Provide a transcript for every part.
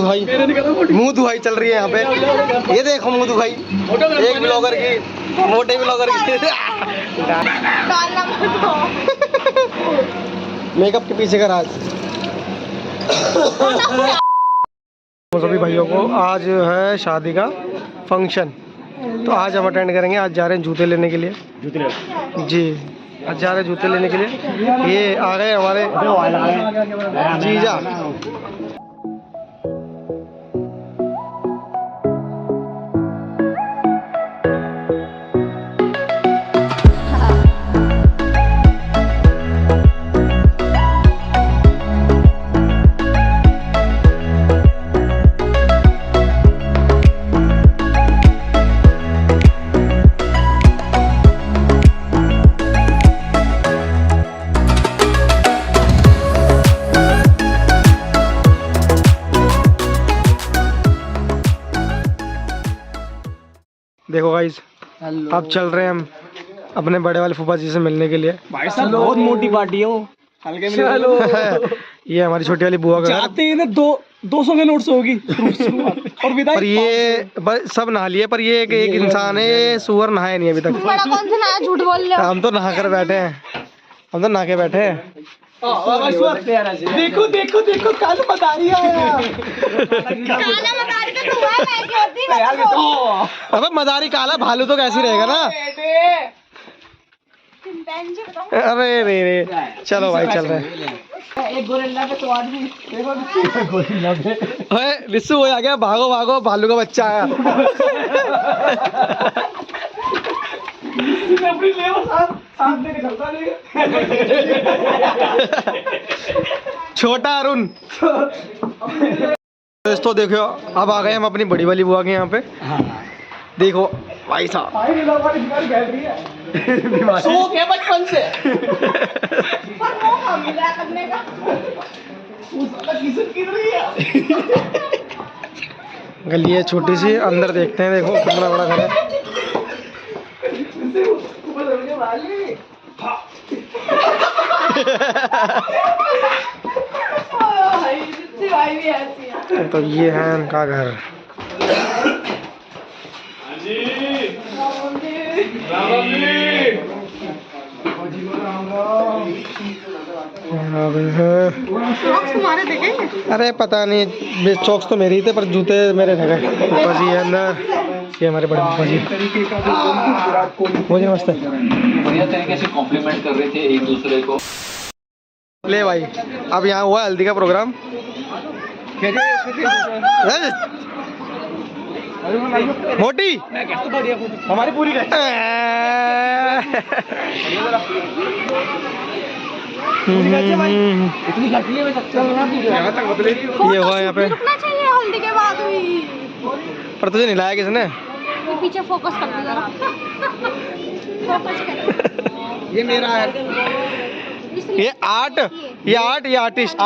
भाई मुंह दुहाई चल रही है यहाँ पे। ये देखो मुंह दुहाई एक ब्लॉगर की, मोटे ब्लॉगर की। मेकअप के पीछे का राज। सभी भाइयों को आज है शादी का फंक्शन, तो आज हम अटेंड करेंगे। आज जा रहे हैं जूते लेने के लिए। जी आज जा रहे हैं जूते लेने के लिए। ये आ गए हमारे जीजा। देखो गाइस, अब चल रहे हैं हम अपने बड़े वाले फूफा जी से मिलने के लिए। भाई साहब बहुत मोटी पार्टी है वो। हल्के में चलो। ये हमारी छोटी वाली बुआ का जाते ही ना 200 के नोट से होगी। और विदाई पर ये सब नहा लिए, पर ये एक इंसान है, सुअर नहाए नहीं अभी तक। बड़ा कौन सा नया झूठ बोल रहे हो? हम तो नहा कर बैठे हैं, हम तो नहा के बैठे हैं। देखो देखो देखो काला मदारी आया। काला मदारी तो तू है, मैं क्यों होती? अबे मदारी काला भालू तो कैसी रहेगा ना। अरे रे रे चलो भाई चल रहे हैं। एक गोरिल्ला पे तो आदमी देखो गोरिल्ला पे। ओए लिस्सू वो आ गया, भागो भागो भालू का बच्चा आया। अपनी लेवर सामने निकलता नहीं। छोटा अरुण। तो देखो अब आ गए हम अपनी बड़ी वाली बुआ के यहाँ पे। देखो भाई साहब शौक है बचपन से। गली है छोटी सी, अंदर देखते हैं। देखो कितना बड़ा घर है। तो ये है उनका घर। तुम्हारे देखेंगे? अरे पता नहीं, चौक्स तो मेरे ही थे पर जूते मेरे रह गए। फूफा जी है अंदर, ये हमारे बड़े फूफा जी। मुझे नमस्ते। बढ़िया तरीके से कॉम्प्लीमेंट कर रहे थे एक दूसरे को। ले भाई अब यहाँ हुआ हल्दी का प्रोग्राम। मोटी हमारी पूरी ये हुआ यहाँ पे। रुकना चाहिए हल्दी के बाद भी। पर तुझे नहीं लाया किसने? ये पीछे फोकस कर दो जरा। फोकस कर। ये मेरा है। ये आर्ट, ये आर्टिस्ट।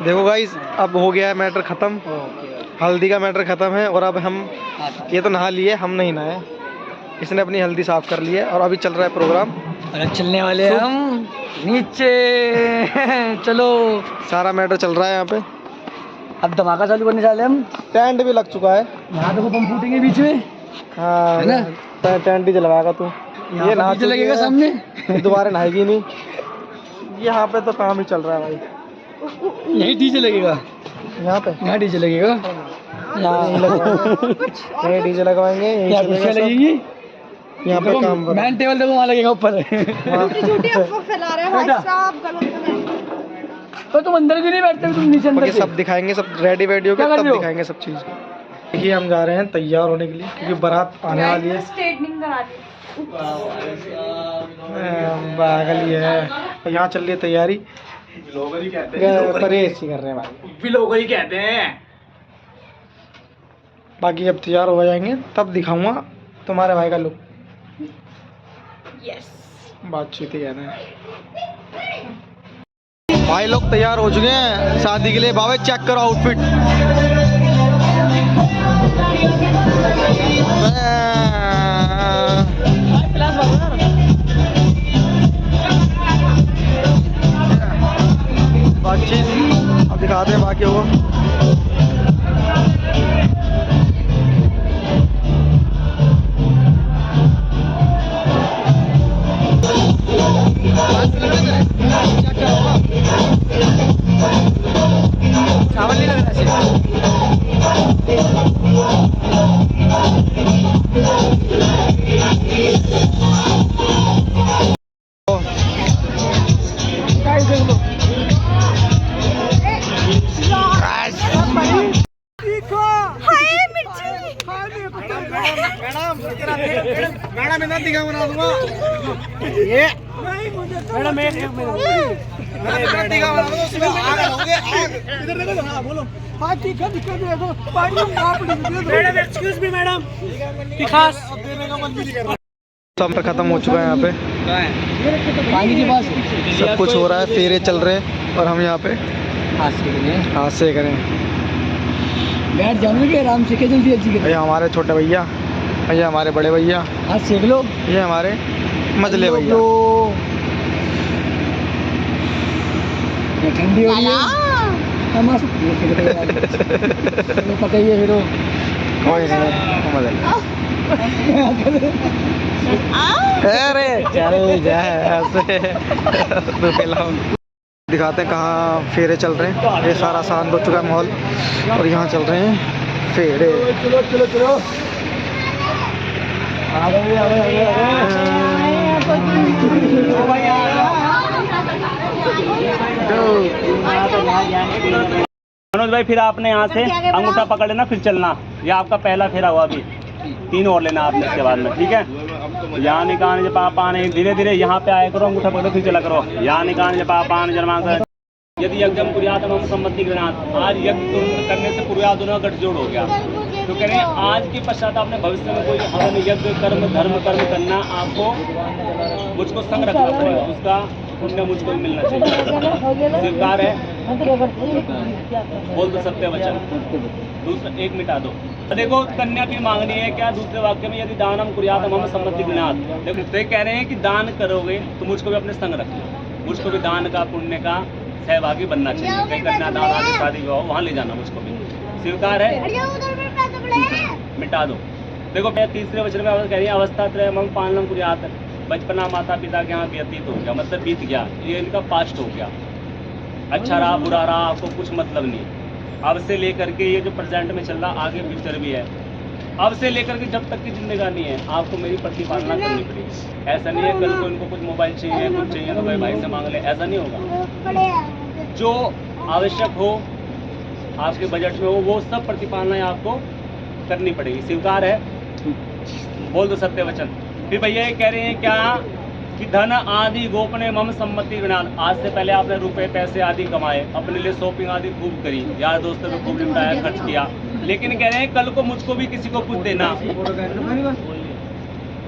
देखो गाइस अब हो गया है मैटर खत्म। हल्दी का मैटर खत्म है और अब हम ये तो नहा लिए, हम नहीं नहाए। इसने अपनी हल्दी साफ कर ली है और अभी चल रहा है प्रोग्राम। अरे चलने वाले हम नीचे। चलो सारा मैटर चल रहा है यहाँ पे। अब धमाका चालू करने वाले हम। टेंट भी लग चुका है। यहाँ देखो बम फूटेंगे बीच में। हाँ है ना? टेंट ही जलवाएगा तू। ये नहा डीजे लगेगा सामने। दोबारा नहाएगी नहीं। यहाँ पे तो काम ही चल रहा है भाई। यही डीजे लगेगा। यहाँ पे यहाँ डीजे लगेगा। यहाँ डीजे लगवाएंगे, यहाँ कुर्सियाँ लगेगी। यहाँ पे काम मैन टेबल देखो वहाँ लगेगा ऊपर। झूठी अफवाह फैला रहे हो भाई साहब, गलत है। तो तुम अंदर क्यों नहीं बैठते? तुम नीचे अंदर सब दिखाएंगे, सब रेडी वेडी हो गए तब दिखाएंगे सब चीज़। देखिए हम जा रहे हैं तैयार होने के लिए क्योंकि बारात आने वाली है। स्ट्रेटनिंग करा दी। पागल ही है। तो यहाँ चल रही है तैयारी। परहेज ही कर रहे हैं भाई। बिलोगरी कहते हैं। बाकी जब तैयार हो जाएंगे तब दिखाऊंगा तुम्हारे भाई का लुक। यस बातचीत ही कहते हैं। भाई लोग तैयार हो चुके हैं शादी के लिए। बाबा चेक करो आउटफिट। दिखाते हैं बाकियों को। चावल नहीं लग रहा मैडम इधर दिखा बना दूंगा ये मैडम एक मिनट दिखा बना दूंगा उसमें आग लगाओगे आग इधर देखो हाँ बोलो हाँ ठीक है दिक्कत है तो पानी आप मैडम एक्सक्यूज मी मैडम खास देने का मन भी नहीं कर रहा। सब खत्म हो चुका है यहाँ पे पानी के पास सब कुछ हो रहा है फेरे चल रहे हैं और हम यहाँ पे हाथ से करें बैठ जाओगे आराम से के जल्दी अच्छी भैया हमारे छोटे भैया भैया हमारे बड़े भैया हाथ सेक लो ये हमारे मजले भैया ठंडी हो रही है पता ही है फिर कोई नहीं मजल अरे चल जाए ऐसे दिखाते हैं कहाँ फेरे चल रहे हैं। ये सारा शांत हो चुका है माहौल और यहाँ चल रहे हैं फेरे। चलो चलो चलो मनोज भाई फिर आपने यहाँ से अंगूठा पकड़ लेना फिर चलना। ये आपका पहला फेरा हुआ अभी 3 और लेना आपने इसके बाद में ठीक है। यहाँ निकाल जब आप आने धीरे धीरे यहाँ पे आया करो अंगूठा पकड़ो फिर चला करो। यहाँ निकाल जब आप आने जन्मा कर यदि यज्ञम कुर्यात मम सम्मति गृणात। आज यज्ञ करने से कुर्यात दोनों गठजोड़ हो गया। तो कह रहे हैं आज के पश्चात आपने भविष्य में कोई हवन यज्ञ कर्म धर्म कर्म करना आपको मुझको संग रखना पड़ेगा। उसका पुण्य मुझको मिलना चाहिए। स्वीकार है बोल दो सत्य वचन। दूसरा एक मिटा दो। देखो कन्या की मांगनी है क्या दूसरे वाक्य में यदि दानम कुर्यात मम सम्मति गृणात। देखो तो कह रहे हैं कि दान करोगे तो मुझको भी अपने संग रखना। मुझको भी दान का पुण्य का सहभागी बनना चाहिए। कहीं कन्या दान आदि शादी विवाह वहाँ ले जाना मुझको भी। स्वीकार है मिटा दो। देखो तीसरे वचन में कह रही है अवस्था त्रय मम पालनम कुर्यात। बचपना माता पिता के यहाँ व्यतीत हो गया मतलब बीत गया। ये इनका पास्ट हो गया। अच्छा रहा बुरा रहा आपको कुछ मतलब नहीं। अब से लेकर के ये जो प्रेजेंट में चल रहा आगे फ्यूचर भी है। अब से लेकर के जब तक की जिंदगानी है आपको मेरी प्रतिपालना करनी पड़ेगी। ऐसा नहीं है कल को इनको कुछ मोबाइल चाहिए कुछ चाहिए तो भाई से मांग ले। ऐसा नहीं होगा। जो आवश्यक हो आपके बजट में हो वो सब प्रतिपालना आपको करनी पड़ेगी। स्वीकार है बोल दो सत्य वचन। फिर भैया ये कह रहे हैं क्या कि धन आदि गोपने मम सम्मति गृणात। आज से पहले आपने रुपए पैसे आदि कमाए अपने लिए शॉपिंग आदि खूब करी यार दोस्तों को खूब निपटाया खर्च किया। लेकिन कह रहे हैं कल को मुझको भी किसी को कुछ देना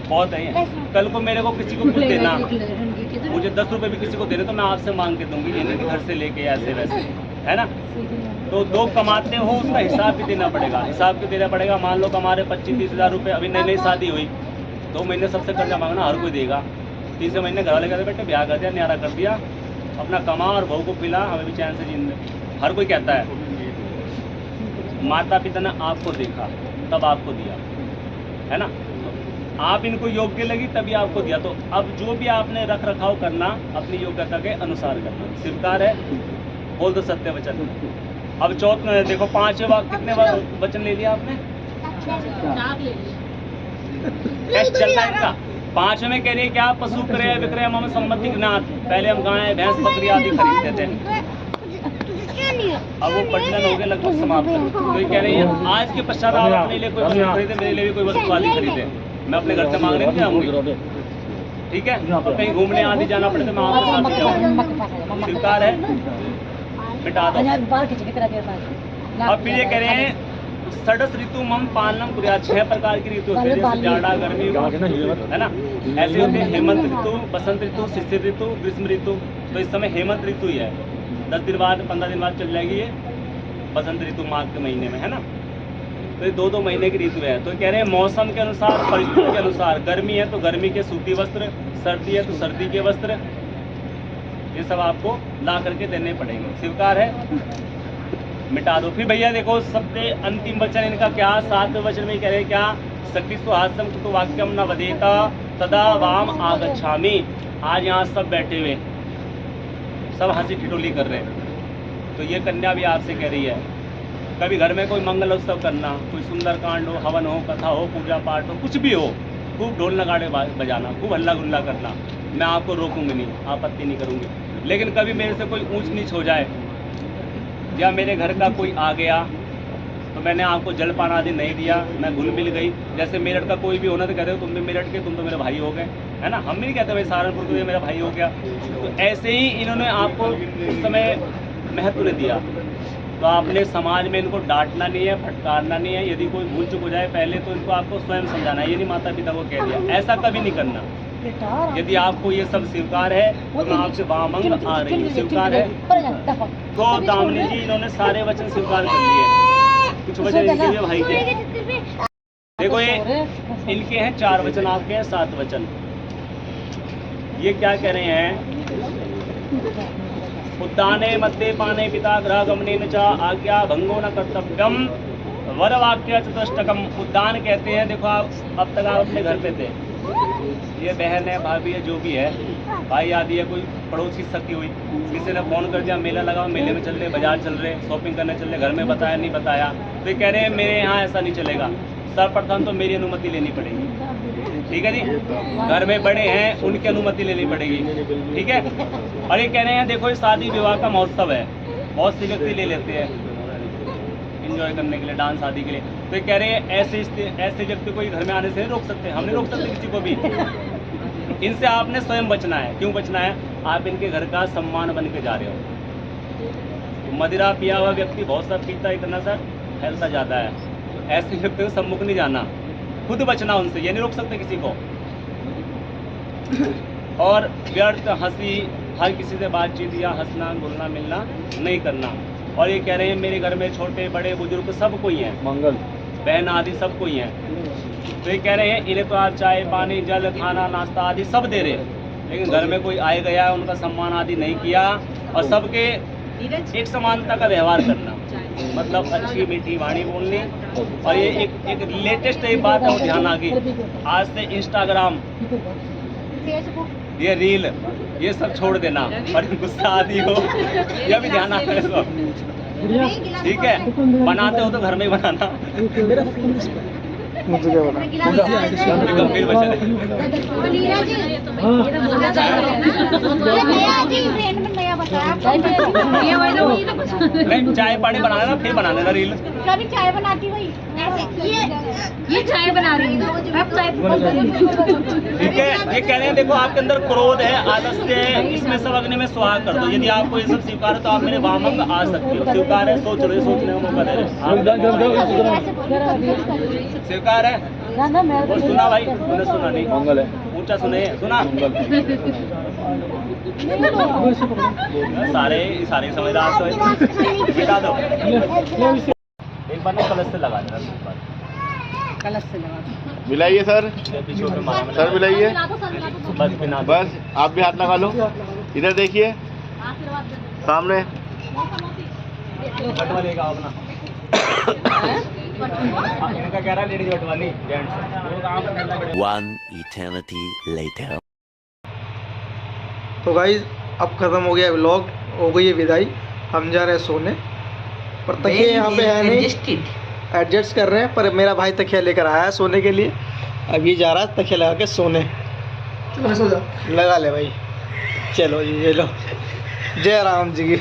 बहुत है। कल को मेरे को किसी को कुछ देना मुझे 10 रुपए भी किसी को देने तो मैं आपसे मांग के दूंगी इन्हें घर से लेके ऐसे वैसे है ना। तो दो कमाते हो उसका हिसाब भी देना पड़ेगा। हिसाब भी देना पड़ेगा। मान लो हमारे 25-30 हज़ार रुपये अभी नई नई शादी हुई 2 महीने सबसे कर्जा मांगना हर कोई देगा। 3 महीने घर वाले कहते बेटे ब्याह कर दिया न्यारा कर दिया अपना कमा और बहू को पिला हमें भी चैन से जीने हर कोई कहता है। माता पिता ने आपको देखा तब आपको दिया है ना। तो आप इनको योग्य लगी तभी आपको दिया। तो अब जो भी आपने रख रखाव करना अपनी योग्यता के अनुसार करना। स्वीकार है बोल दो सत्य वचन। अब चौथ में देखो 5वें बार कितने बार वचन ले लिया आपने टेस्ट चल रहा है इनका। 5वें में कह रही है क्या पशु क्रय विक्रय मम सम्मति गृणात। पहले हम गाय भैंस बकरी आदि खरीदते थे अब वो प्रचलन हो गया लगभग समाप्त। तो ये कह रही है आज के पश्चात आप अपने लिए कोई वस्तु खरीदे मेरे लिए भी कोई वस्तु आदि खरीदे मैं अपने घर से मांगने नहीं जाऊंगी ठीक है। और कहीं घूमने आदि जाना पड़े तो मैं आपके साथ जाऊँगा। स्वीकार है मिटा दो। अब फिर ये कह रहे हैं षडस ऋतु मम पालनम कुर्यात। 6 प्रकार की ऋतु होती है जैसे जाड़ा गर्मी है ना। ऐसे होते हैं हेमंत ऋतु बसंत ऋतु शिशिर ऋतु ग्रीष्म ऋतु। तो इस समय हेमंत ऋतु ही है 10 दिन बाद 15 दिन बाद चल जाएगी ये बसंत ऋतु माघ के महीने में है ना। तो ये 2-2 महीने की ऋतु है। तो कह रहे हैं मौसम के अनुसार परिस्थिति के अनुसार गर्मी है तो गर्मी के सूती वस्त्र सर्दी है तो सर्दी के वस्त्र ये सब आपको ला करके देने पड़ेंगे। स्वीकार है मिटा दो। फिर भैया देखो सबसे अंतिम वचन इनका क्या, 7वें वचन में कह रहे हैं क्या, सकृत्सु हास्यम कुतो वाक्यम न वदेता तदा वाम आगच्छामि। आज यहाँ सब बैठे हुए सब हंसी ठिठोली कर रहे हैं, तो ये कन्या भी आपसे कह रही है कभी घर में कोई मंगल उत्सव करना, कोई सुंदर कांड हो, हवन हो, कथा हो, पूजा पाठ हो, कुछ भी हो, खूब ढोल नगाड़े बजाना, खूब हल्ला गुल्ला करना, मैं आपको रोकूंगी नहीं, आपत्ति नहीं करूंगी। लेकिन कभी मेरे से कोई ऊंच नीच हो जाए या मेरे घर का कोई आ गया तो मैंने आपको जलपान आदि नहीं दिया, मैं घुल मिल गई, जैसे मेरठ का कोई भी होना तो कहते हो तुम भी मेरठ के, तुम तो मेरे भाई हो गए, है ना। हम भी नहीं कहते भाई सहारनपुर को ये मेरा भाई हो गया। तो ऐसे ही इन्होंने आपको उस समय महत्व नहीं दिया, तो आपने समाज में इनको डांटना नहीं है, फटकारना नहीं है। यदि कोई भूल चूक हो जाए पहले तो इनको आपको स्वयं समझाना है, ये नहीं माता पिता को कह दिया, ऐसा कभी नहीं करना। यदि आपको ये सब स्वीकार है तो मैं आपसे वामंग आ रही हूँ, स्वीकार है तो दामिनी जी इन्होंने सारे वचन स्वीकार कर लिए, कुछ वचन इनके लिए भाई के। देखो ये इनके हैं 4 वचन, आपके हैं 7 वचन। ये क्या कह रहे हैं, उद्याने मध्य पाने पिता गृह गमने न च आज्ञा भंगो न कर्तव्यम वर वाक्य चतुष्टकम। उद्यान कहते हैं, देखो आप अब तक आप अपने घर पे थे, ये बहन है, भाभी है, जो भी है, भाई आदि है, कोई पड़ोसी सखी हुई, किसी ने फोन कर दिया मेला लगा, मेले में चल रहे, बाजार चल रहे, शॉपिंग करने चल रहे, घर में बताया नहीं बताया, तो ये कह रहे हैं मेरे यहाँ ऐसा नहीं चलेगा, सर्वप्रथम तो मेरी अनुमति लेनी पड़ेगी, ठीक है जी। घर में बड़े हैं उनकी अनुमति लेनी पड़ेगी, ठीक है। और ये कह रहे हैं देखो ये शादी विवाह का महोत्सव है, बहुत से व्यक्ति ले लेते हैं एंजॉय करने के लिए, डांस आदि के लिए, तो ये कह रहे हैं ऐसे व्यक्ति को घर में आने से नहीं रोक सकते, हम नहीं रोक सकते किसी को भी। इनसे आपने स्वयं बचना है। क्यों बचना है, आप इनके घर का सम्मान बन के जा रहे हो। मदिरा पिया हुआ व्यक्ति बहुत सा पीता, इतना सा फैलता जाता है, ऐसे व्यक्ति को सम्मुख नहीं जाना, खुद बचना उनसे, ये नहीं रोक सकते किसी को। और व्यर्थ हंसी, हर किसी से बातचीत या हंसना घुलना मिलना नहीं करना। और ये कह रहे हैं मेरे घर में छोटे बड़े बुजुर्ग सब कोई हैं, मंगल बहन आदि सब कोई हैं, तो ये कह रहे हैं इन्हें तो आप चाय पानी जल खाना नाश्ता आदि सब दे रहे हैं, लेकिन घर में कोई आए गया उनका सम्मान आदि नहीं किया, और सबके एक समानता का व्यवहार करना, मतलब अच्छी मीठी वाणी बोलनी। और ये एक लेटेस्ट एक बात है, ध्यान आ गई, आज से इंस्टाग्राम, ये रील, ये सब छोड़ देना, और गुस्सा आदि हो यह भी ध्यान आना है, ठीक है। बनाते हो तो घर में ही बनाना। मुझे क्या बता, गंभीर वचन है। नहीं चाय पानी बनाना ना, फिर बनाने ना रील। कभी चाय बनाती वही, ये चाय बना रही है, अब चाय ठीक है। ये कह रहे हैं देखो आपके अंदर क्रोध है, आलस्य है, इसमें सब अग्नि में सुहाग कर दो। यदि आपको ये सब स्वीकार है तो आप मेरे वामंग आ सकते हो। स्वीकार है, सोच रहे, सोचने का मौका दे रहे, स्वीकार है। और सुना भाई, तूने सुना नहीं, मंगल है, ऊंचा सुने, सुना सारे समझदार तो मिटा दो। एक बार ना कलश से लगा देना, कलश से लगा मिलाइए सर, सर मिलाइए, बस बिना बस आप भी हाथ लगा लो, इधर देखिए सामने। बटवाली का अपना इनका कह रहा है लेडीज बटवाली, जेंट्स। One eternity later. तो गाइस अब खत्म हो गया व्लॉग, हो गई है विदाई, हम जा रहे हैं सोने। पर तकिया यहाँ पे है नहीं, एडजस्ट कर रहे हैं, पर मेरा भाई तकिया लेकर आया है सोने के लिए, अब ये जा रहा है तकिया लगा के सोने। लगा ले भाई, चलो जी, ये लो, जय राम जी की।